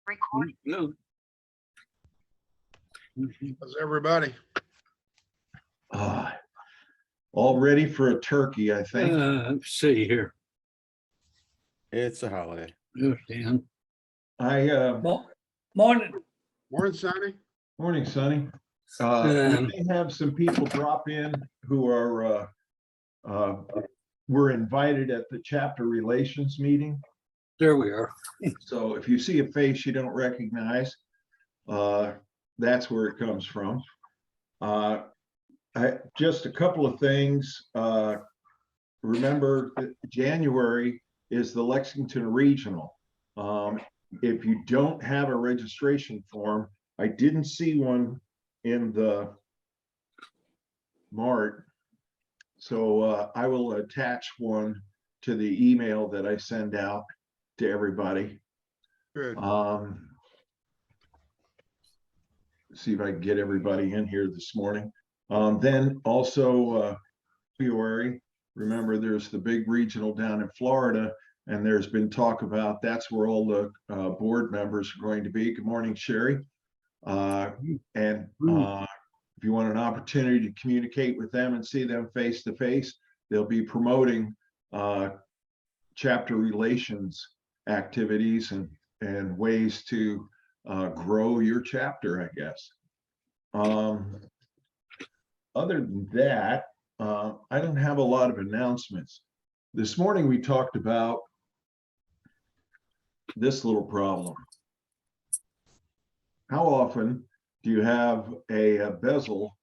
Recording. No. How's everybody? All ready for a turkey, I think. Let's see here. It's a holiday. There's Dan. Morning. Morning, Sonny. Morning, Sonny. We may have some people drop in who are were invited at the chapter relations meeting. There we are. So if you see a face you don't recognize, that's where it comes from. Just a couple of things. Remember that January is the Lexington Regional. If you don't have a registration form, I didn't see one in the mart. So I will attach one to the email that I send out to everybody. Good. See if I can get everybody in here this morning. Then also February, remember there's the big regional down in Florida, and there's been talk about that's where all the board members are going to be. Good morning, Sherry. If you want an opportunity to communicate with them and see them face to face, they'll be promoting chapter relations activities and ways to grow your chapter, I guess. Other than that, I don't have a lot of announcements. This morning we talked about this little problem. How often do you have a bezel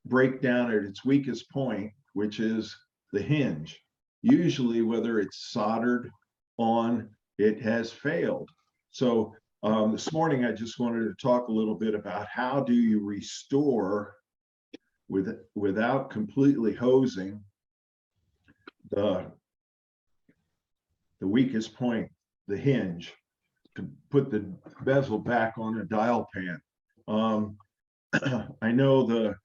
break down at its weakest point, which is the hinge? Usually, whether it's soldered on, it has failed. So this morning, I just wanted to talk a little bit about how do you restore without completely hosing the weakest point, the hinge, to put the bezel back on a dial pan. I know the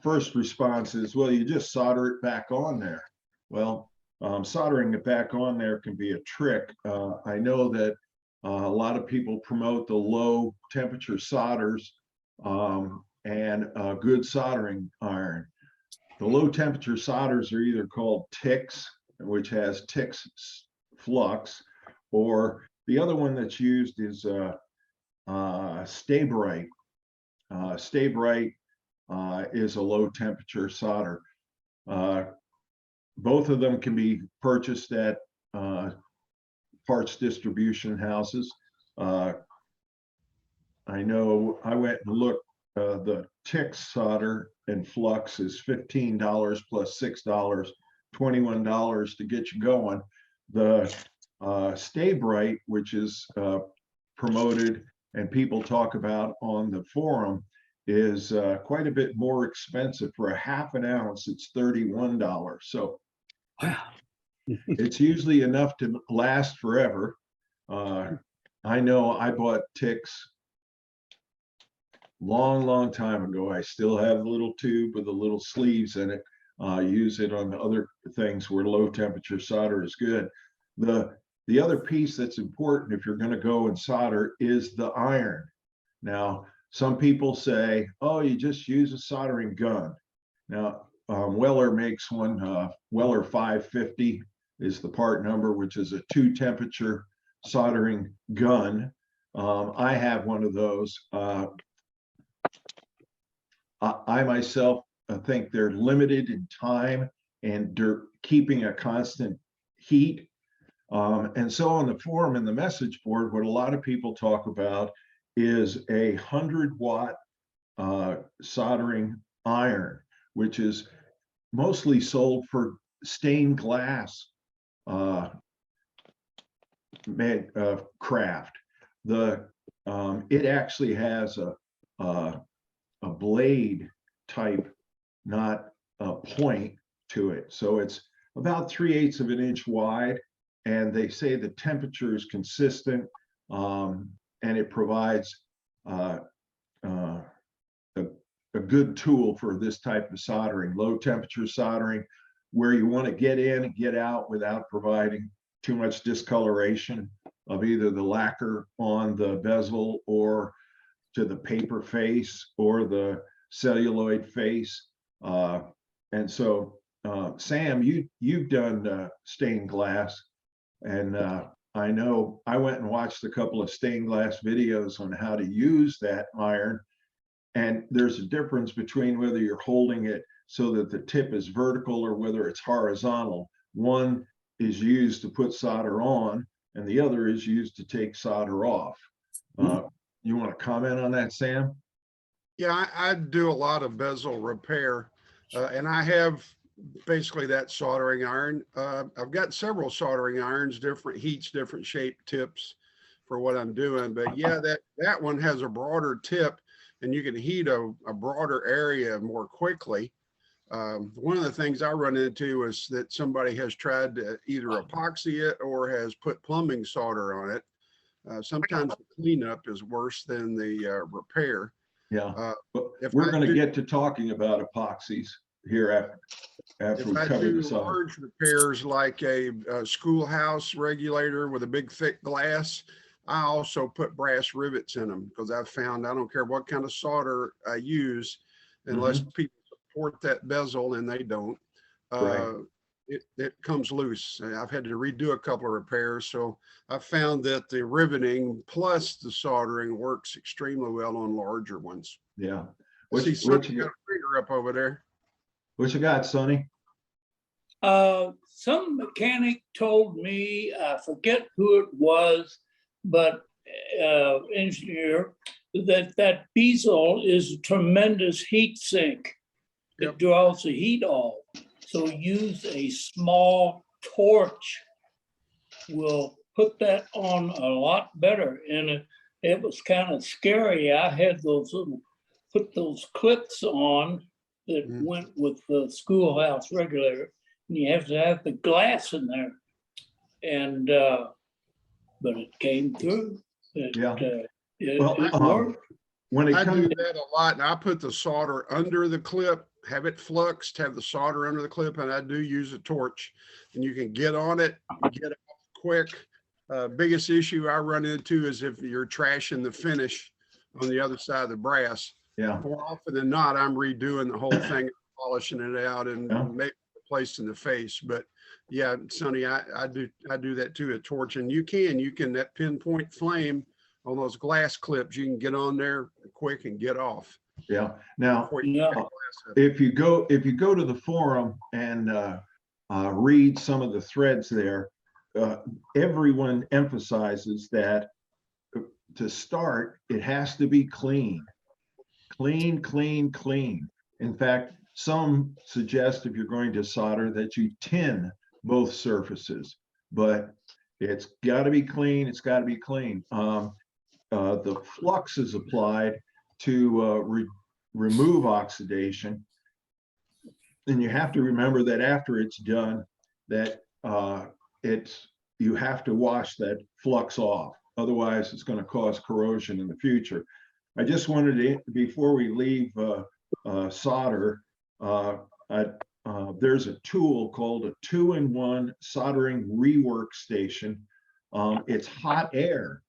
first response is, well, you just solder it back on there. Well, soldering it back on there can be a trick. I know that a lot of people promote the low temperature solders and a good soldering iron. The low temperature solders are either called TICS, which has TICS flux, or the other one that's used is Stay Bright. Stay Bright is a low temperature solder. Both of them can be purchased at parts distribution houses. I know I went and looked, the TICS solder and flux is $15 plus $6, $21 to get you going. The Stay Bright, which is promoted and people talk about on the forum, is quite a bit more expensive. For a half an ounce, it's $31. So Wow. it's usually enough to last forever. I know I bought TICS long time ago. I still have the little tube with the little sleeves in it. Use it on other things where low temperature solder is good. The other piece that's important if you're going to go and solder is the iron. Now, some people say, oh, you just use a soldering gun. Now, Weller makes one, Weller 550 is the part number, which is a 2 temperature soldering gun. I have one of those. I myself think they're limited in time and keeping a constant heat. And so on the forum and the message board, what a lot of people talk about is a 100-watt soldering iron, which is mostly sold for stained glass craft. It actually has a blade type, not a point to it. So it's about 3/8 of an inch wide, and they say the temperature is consistent, and it provides a good tool for this type of soldering, low temperature soldering, where you want to get in and get out without providing too much discoloration. of either the lacquer on the bezel or to the paper face or the celluloid face. And so, Sam, you've done stained glass, and I know I went and watched a couple of stained glass videos on how to use that iron. And there's a difference between whether you're holding it so that the tip is vertical or whether it's horizontal. One is used to put solder on, and the other is used to take solder off. You want to comment on that, Sam? Yeah, I do a lot of bezel repair, and I have basically that soldering iron. I've got several soldering irons, different heats, different shape tips for what I'm doing. But yeah, that one has a broader tip, and you can heat a broader area more quickly. One of the things I run into is that somebody has tried to either epoxy it or has put plumbing solder on it. Sometimes the cleanup is worse than the repair. Yeah, but if we're I going to do- get to talking about epoxies here after If we I cover do this off. large repairs like a schoolhouse regulator with a big thick glass, I also put brass rivets in them because I've found I don't care what kind of solder I use, unless people support that bezel, and they don't. Right. It comes loose. I've had to redo a couple of repairs, so I found that the riveting plus the soldering works extremely well on larger ones. Yeah. See, What Sonny you got a finger up over there. what you got, Sonny? Some mechanic told me, I forget who it was, but engineer, that bezel is a tremendous heat sink. Yep. It draws the heat off. So use a small torch will put that on a lot better. And it was kind of scary. I had put those clips on that went with the schoolhouse regulator. And you have to have the glass in there. And, but it came through. It worked. When it I comes, do that a lot, and I put the solder under the clip, have it fluxed, have the solder under the clip, and I do use a torch. And you can get on it, get it off quick. Biggest issue I run into is if you're trashing the finish on the other side of the brass. yeah, More often than not, I'm redoing the whole thing, polishing it out, and maybe replacing the face. But yeah, Sonny, I do that too, a torch, and you can that pinpoint flame on those glass clips, you can get on there quick and get off. yeah. Now, before you Yeah. get glass up. if you go to the forum and read some of the threads there, everyone emphasizes that to start, it has to be clean. Clean, clean, clean. In fact, some suggest if you're going to solder that you tin both surfaces, but it's got to be clean. It's got to be clean. The flux is applied to remove oxidation. And you have to remember that after it's done, that you have to wash that flux off. Otherwise, it's going to cause corrosion in the future. I just wanted to, before we leave solder, there's a tool called a 2-in-1 soldering rework station. It's hot air.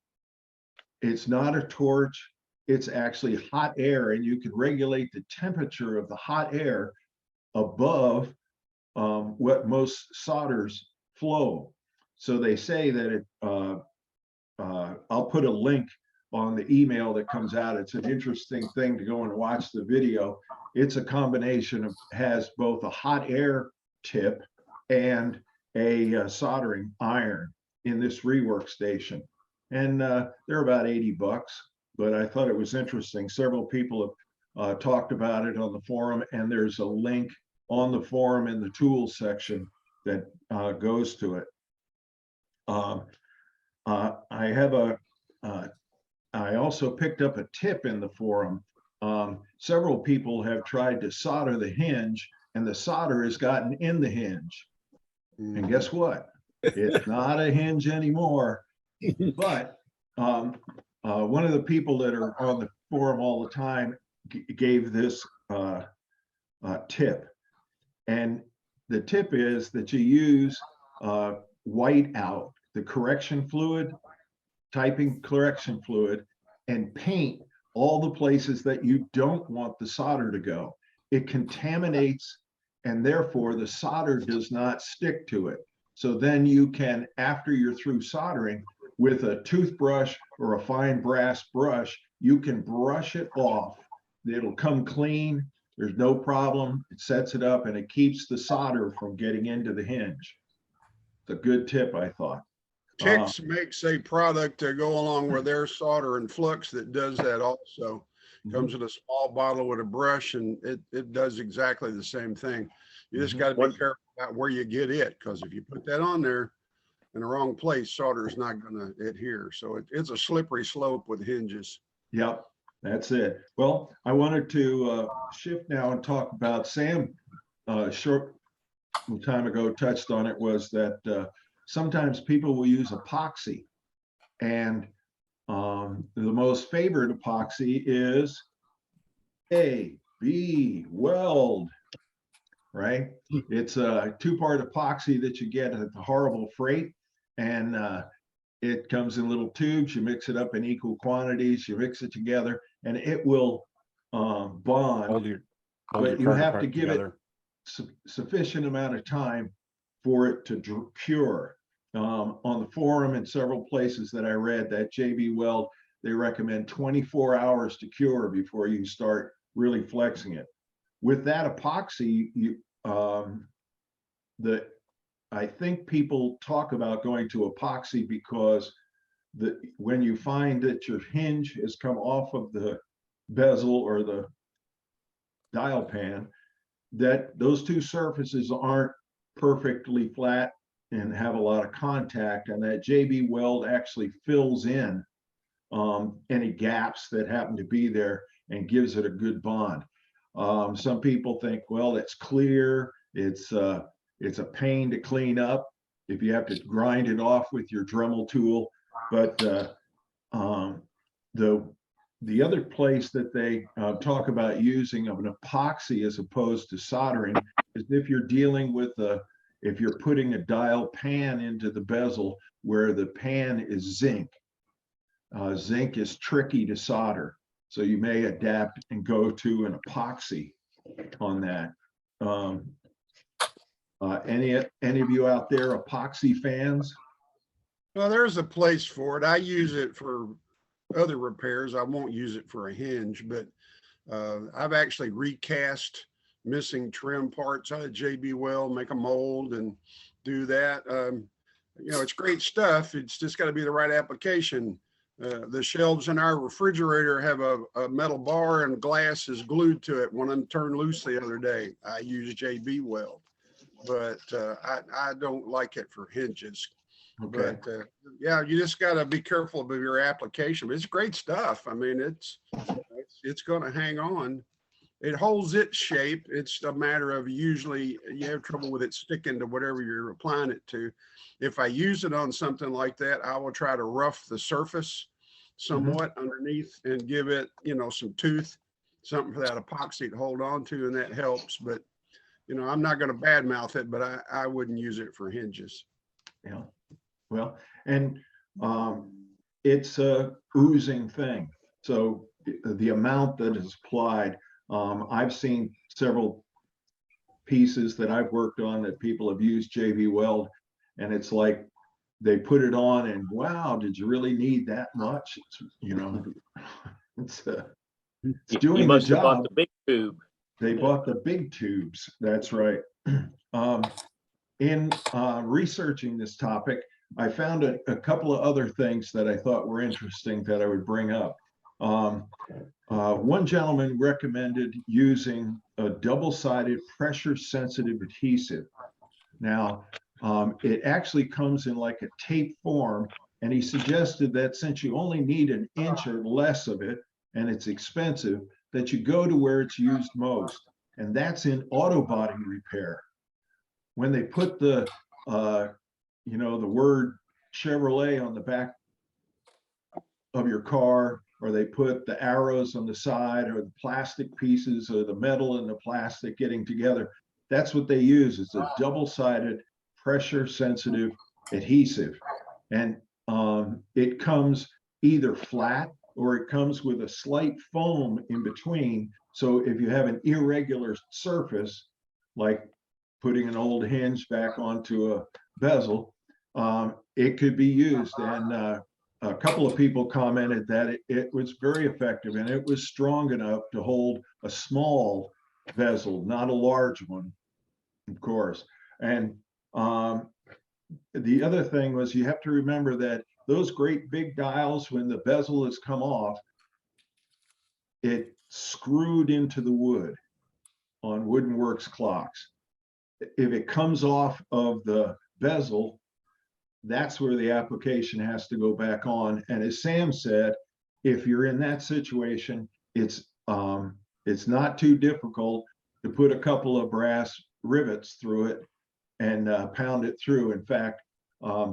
It's not a torch. It's actually hot air, and you can regulate the temperature of the hot air above what most solders flow. So they say that I'll put a link on the email that comes out. It's an interesting thing to go and watch the video. It's a combination of, has both a hot air tip and a soldering iron in this rework station. And they're about $80, but I thought it was interesting. Several people have talked about it on the forum, and there's a link on the forum in the tools section that goes to it. I also picked up a tip in the forum. Several people have tried to solder the hinge, and the solder has gotten in the hinge. And guess what? It's not a hinge anymore. But one of the people that are on the forum all the time gave this tip. And the tip is that you use white out, the correction fluid, typing correction fluid and paint all the places that you don't want the solder to go. It contaminates, and therefore the solder does not stick to it. So then you can, after you're through soldering, with a toothbrush or a fine brass brush, you can brush it off. It'll come clean. There's no problem. It sets it up and it keeps the solder from getting into the hinge. It's a good tip, I thought. Tix makes a product to go along with their solder and flux that does that also. Comes in a small bottle with a brush, and it does exactly the same thing. You just got to be careful about where you get it, because if you put that on there in the wrong place, solder is not going to adhere. So it's a slippery slope with hinges. Yep, that's it. Well, I wanted to shift now and talk about Sam. Short time ago touched on it, was that sometimes people will use epoxy, and the most favored epoxy is AB Weld, right? It's a two-part epoxy that you get at the Horrible Freight, and it comes in little tubes. You mix it up in equal quantities, you mix it together, and it will bond. But you have to give it sufficient amount of time for it to cure. On the forum and several places that I read, that JB Weld, they recommend 24 hours to cure before you start really flexing it. With that epoxy, I think people talk about going to epoxy because when you find that your hinge has come off of the bezel or the dial pan, that those two surfaces aren't perfectly flat and have a lot of contact, and that JB Weld actually fills in any gaps that happen to be there and gives it a good bond. Some people think, well, it's clear, it's a pain to clean up if you have to grind it off with your Dremel tool. But the other place that they talk about using of an epoxy as opposed to soldering is if you're dealing with if you're putting a dial pan into the bezel where the pan is zinc. Zinc is tricky to solder, so you may adapt and go to an epoxy on that. Any of you out there epoxy fans? Well, there's a place for it. I use it for other repairs. I won't use it for a hinge, but I've actually recast missing trim parts out of JB Weld, make a mold and do that. It's great stuff. It's just got to be the right application. The shelves in our refrigerator have a metal bar and glass is glued to it. One of them turned loose the other day. I use JB Weld, but I don't like it for hinges. Okay. But yeah, you just got to be careful of your application. It's great stuff. I mean, it's going to hang on. It holds its shape. It's a matter of usually you have trouble with it sticking to whatever you're applying it to. If I use it on something like that, I will try to rough the surface somewhat underneath and give it, some tooth, something for that epoxy to hold on to, and that helps. But, I'm not going to badmouth it, but I wouldn't use it for hinges. Yeah. Well, and it's a oozing thing. So the amount that is applied, I've seen several pieces that I've worked on that people have used JB Weld, and it's like they put it on and wow, did you really need that much? It's doing you must the have job. bought the big tube. They bought the big tubes. That's right. In researching this topic, I found a couple of other things that I thought were interesting that I would bring up. One gentleman recommended using a double-sided pressure-sensitive adhesive. Now, it actually comes in like a tape form, and he suggested that since you only need an inch or less of it, and it's expensive, that you go to where it's used most, and that's in auto body repair. When they put the word Chevrolet on the back of your car, or they put the arrows on the side, or the plastic pieces, or the metal and the plastic getting together, that's what they use. It's a double-sided pressure-sensitive adhesive. And it comes either flat or it comes with a slight foam in between. So if you have an irregular surface, like putting an old hinge back onto a bezel, it could be used. And a couple of people commented that it was very effective and it was strong enough to hold a small bezel, not a large one, of course. And the other thing was, you have to remember that those great big dials, when the bezel has come off, it screwed into the wood on Wooden Works clocks. If it comes off of the bezel, that's where the application has to go back on. And as Sam said, if you're in that situation, it's not too difficult to put a couple of brass rivets through it and pound it through. In fact,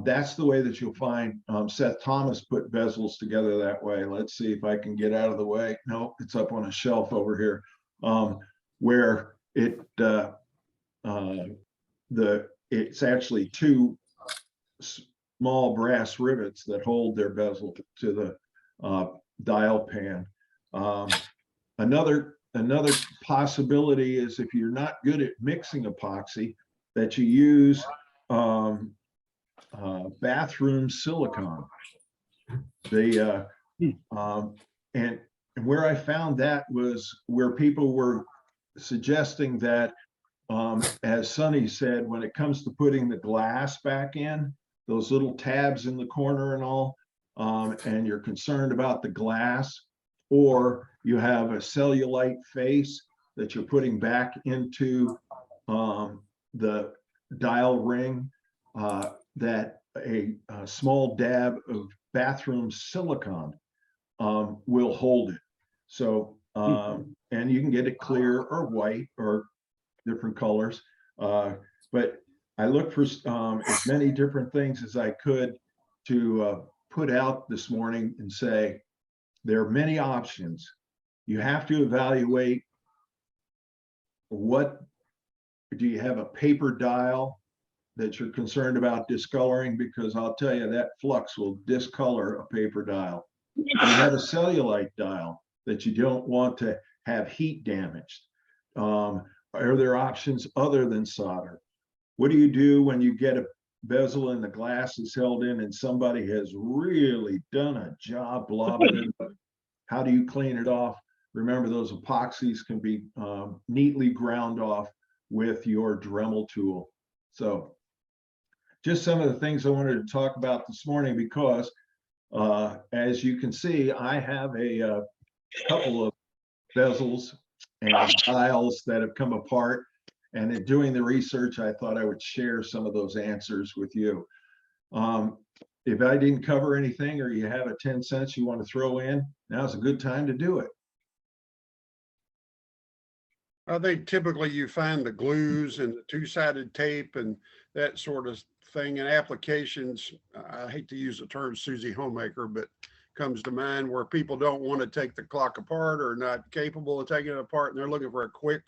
that's the way that you'll find Seth Thomas put bezels together that way. Let's see if I can get out of the way. No, it's up on a shelf over here, where it's actually two small brass rivets that hold their bezel to the dial pan. Another possibility is, if you're not good at mixing epoxy, that you use bathroom silicone. And where I found that was where people were suggesting that, as Sonny said, when it comes to putting the glass back in, those little tabs in the corner and all, and you're concerned about the glass, or you have a cellulite face that you're putting back into the dial ring, that a small dab of bathroom silicone will hold it. So, and you can get it clear or white or different colors. But I looked for as many different things as I could to put out this morning and say, there are many options. You have to evaluate, what do you have, a paper dial that you're concerned about discoloring? Because I'll tell you, that flux will discolor a paper dial. You have a cellulite dial that you don't want to have heat damaged. Are there options other than solder? What do you do when you get a bezel and the glass is held in and somebody has really done a job blobbing it? How do you clean it off? Remember, those epoxies can be neatly ground off with your Dremel tool. So just some of the things I wanted to talk about this morning, because as you can see, I have a couple of bezels and dials that have come apart. And in doing the research, I thought I would share some of those answers with you. If I didn't cover anything, or you have a 10 cents you want to throw in, now's a good time to do it. I think typically you find the glues and the two-sided tape and that sort of thing in applications. I hate to use the term Susie Homemaker, but comes to mind, where people don't want to take the clock apart or not capable of taking it apart, and they're looking for a quick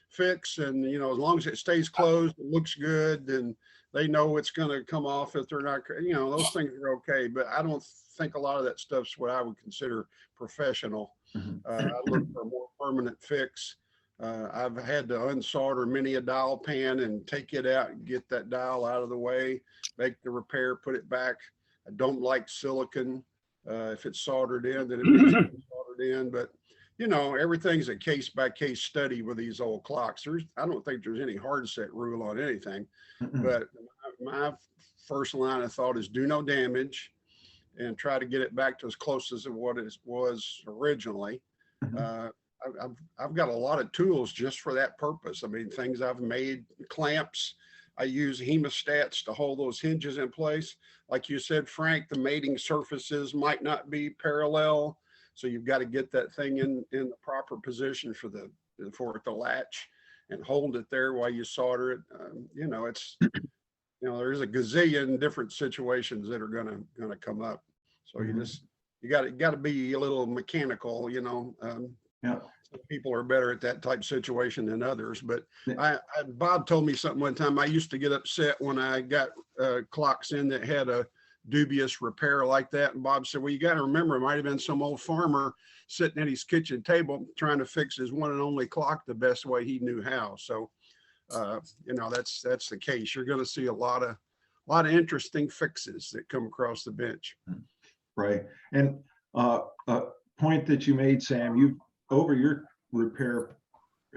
fix. And, you know, as long as it stays closed, it looks good, and they know it's going to come off if they're not, you know, those things are okay. But I don't think a lot of that stuff's what I would consider professional. I look for a more permanent fix. I've had to unsolder many a dial pan and take it out and get that dial out of the way, make the repair, put it back. I don't like silicon. If it's soldered in, then it needs to be soldered in. But, you know, everything's a case by case study with these old clocks. I don't think there's any hard set rule on anything. But my first line of thought is do no damage and try to get it back to as close as what it was originally. I've got a lot of tools just for that purpose. I mean, things I've made, clamps. I use hemostats to hold those hinges in place. Like you said, Frank, the mating surfaces might not be parallel. So you've got to get that thing in the proper position for it to latch and hold it there while you solder it. You know, it's, you know, there's a gazillion different situations that are gonna come up. So you got to be a little mechanical, you know. Yeah. Some people are better at that type of situation than others. But Bob told me something one time. I used to get upset when I got clocks in that had a dubious repair like that. And Bob said, well, you got to remember, it might have been some old farmer sitting at his kitchen table trying to fix his one and only clock the best way he knew how. So, you know, that's the case. You're going to see a lot of interesting fixes that come across the bench. Right. And a point that you made, Sam, you've over your repair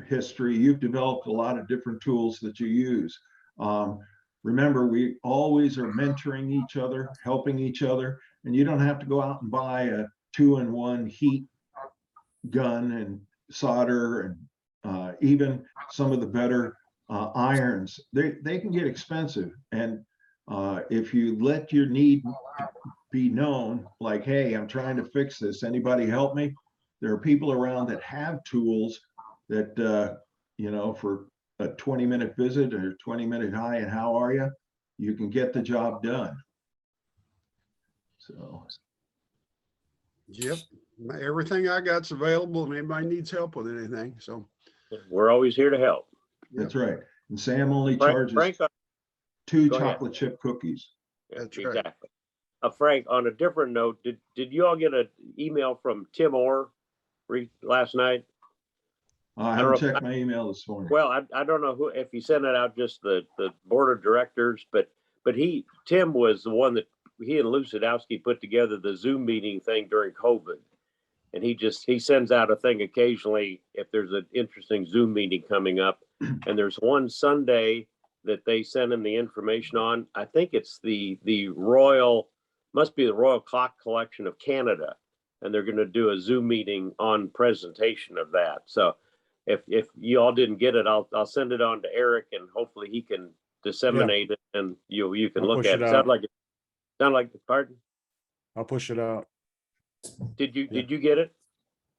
history, you've developed a lot of different tools that you use. Remember, we always are mentoring each other, helping each other, and you don't have to go out and buy a 2-in-1 heat gun and solder, and even some of the better irons. They can get expensive, and if you let your need be known, like, hey, I'm trying to fix this, anybody help me? There are people around that have tools that you know, for a 20-minute visit or 20-minute hi and how are you, you can get the job done. So Yep, everything I got's available, and anybody needs help with anything. So We're always here to help. that's right. And Sam only Frank, charges Frank, 2 go ahead. chocolate chip cookies. That's right. exactly. Frank, on a different note, did you all get an email from Tim Orr last night? I I don't haven't know. checked my email this morning. Well, I don't know who, if he sent it out, just the board of directors, but Tim was the one that he and Lou Sadowski put together the Zoom meeting thing during COVID. And he sends out a thing occasionally if there's an interesting Zoom meeting coming up. And there's one Sunday that they send him the information on. I think it's the Royal Clock Collection of Canada. And they're going to do a Zoom meeting on presentation of that. So if you all didn't get it, I'll send it on to Eric, and hopefully he can disseminate it, and you can I'll look push at it it. out. Sound like pardon? I'll push it out. Did you get it?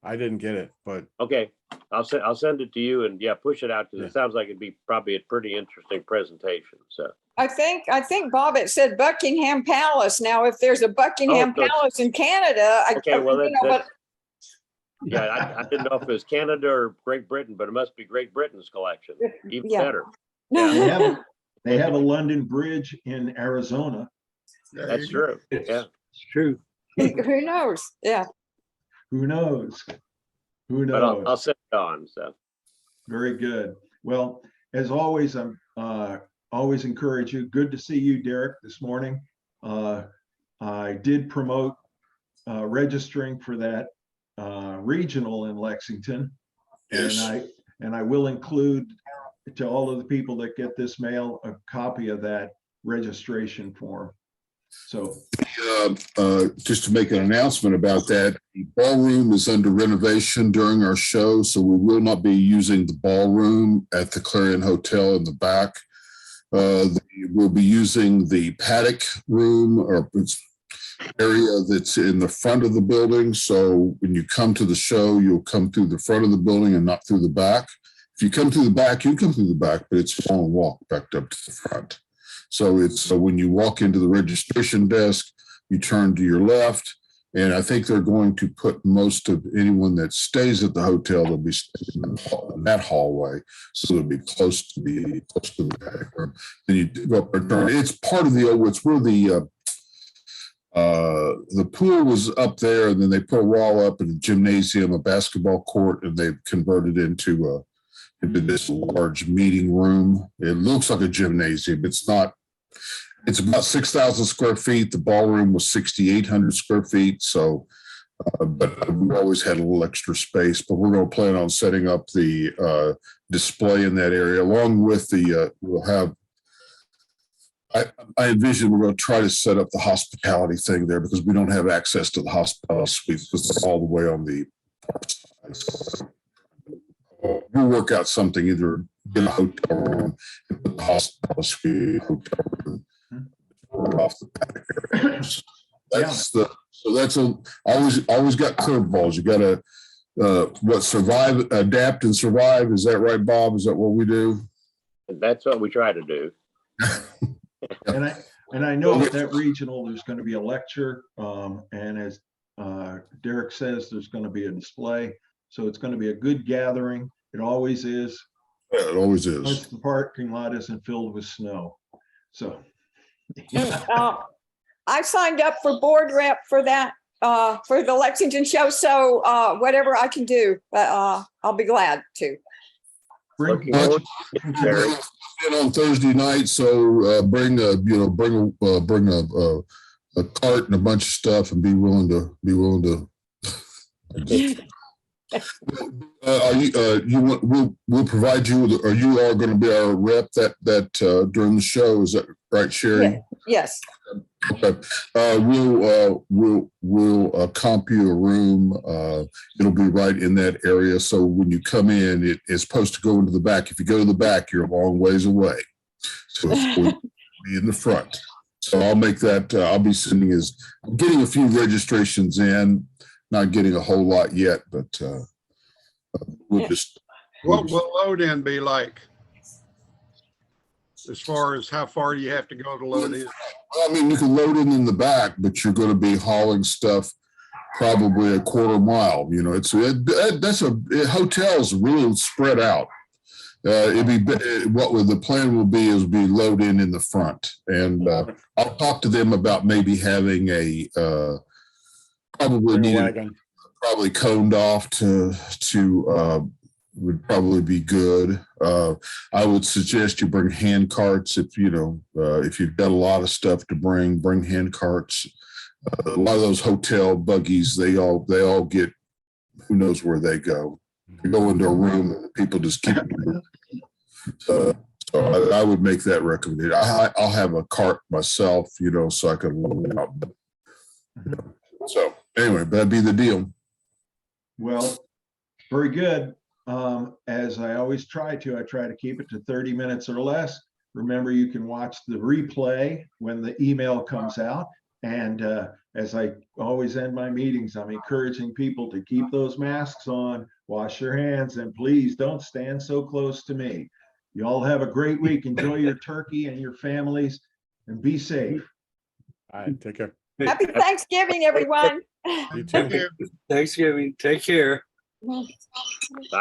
I didn't get it, but Okay, I'll send it to you, and push it out, because Yeah. it sounds like it'd be probably a pretty interesting presentation. So I think Bob, it said Buckingham Palace. Now, if there's a Buckingham so- Palace in Canada, Okay, well, you know, that's- I didn't know if it was Canada or Great Britain, but it must be Great Britain's collection. Even Yeah. better. They have a London Bridge in Arizona. There That's you go. true. Yeah. it's true. who knows? Yeah. Who knows? Who But I'll knows? send it on. So Very good. Well, as always, I'm always encourage you. Good to see you, Derek, this morning. I did promote registering for that regional in Lexington. Yes. And I will include to all of the people that get this mail a copy of that registration form. So Just to make an announcement about that, the ballroom is under renovation during our show, so we will not be using the ballroom at the Clarion Hotel in the back. We'll be using the paddock room or area that's in the front of the building. So when you come to the show, you'll come through the front of the building and not through the back. If you come through the back, you come through the back, but it's a long walk back up to the front. So when you walk into the registration desk, you turn to your left, and I think they're going to put most of anyone that stays at the hotel, they'll be staying in that hallway, so they'll be close to the back room. Then you go up and turn. It's part of it's where the pool was up there, and then they put a wall up in a gymnasium, a basketball court, and they've converted into this large meeting room. It looks like a gymnasium. It's not. It's about 6,000 square feet. The ballroom was 6,800 square feet. So, but we've always had a little extra space. But we're going to plan on setting up the display in that area, along with we'll have. I envision we're going to try to set up the hospitality thing there, because we don't have access to the hospitality suites, because it's all the way on the far side. So we'll work out something, either in a hotel room and put the hospitality suite hotel room off the back area. That's always got curveballs. You got to survive, adapt, and survive. Is that right, Bob? Is that what we do? that's what we try to do. And I know that regional, there's going to be a lecture, and as Derek says, there's going to be a display. So it's going to be a good gathering. It always is. Yeah, it always is. Plus the parking lot isn't filled with snow. So I signed up for board rep for that, for the Lexington show. So whatever I can do, I'll be glad to. Looking Well, forward to getting there. On Thursday night, so bring a cart and a bunch of stuff, and be willing to. Are you? We'll provide you with. Or you are going to be our rep that during the show. Is that right, Sherry? Yes. Okay. We'll comp you a room. It'll be right in that area. So when you come in, it's supposed to go into the back. If you go to the back, you're a long ways away. So it's going to be in the front. So I'll make that. I'll be sending I'm getting a few registrations in. Not getting a whole lot yet, but we'll just. What will load in be like? As far as how far you have to go to load in? I mean, you can load in the back, but you're going to be hauling stuff probably a quarter mile. You know, hotels really spread out. The plan will be is be load in the front, and I'll talk to them about maybe having a probably coned off to would probably be good. I would suggest you bring hand carts if you've got a lot of stuff to bring hand carts. A lot of those hotel buggies, they all get, who knows where they go. They go into a room and people just keep it. So I would make that recommendation. I'll have a cart myself, so I can load it out. So anyway, that'd be the deal. Well, very good. As I always I try to keep it to 30 minutes or less. Remember, you can watch the replay when the email comes out. And as I always end my meetings, I'm encouraging people to keep those masks on, wash your hands, and please don't stand so close to me. You all have a great week. Enjoy your turkey and your families, and be safe. All right, take care. Happy Thanksgiving, everyone. You too. Thanksgiving. Take care.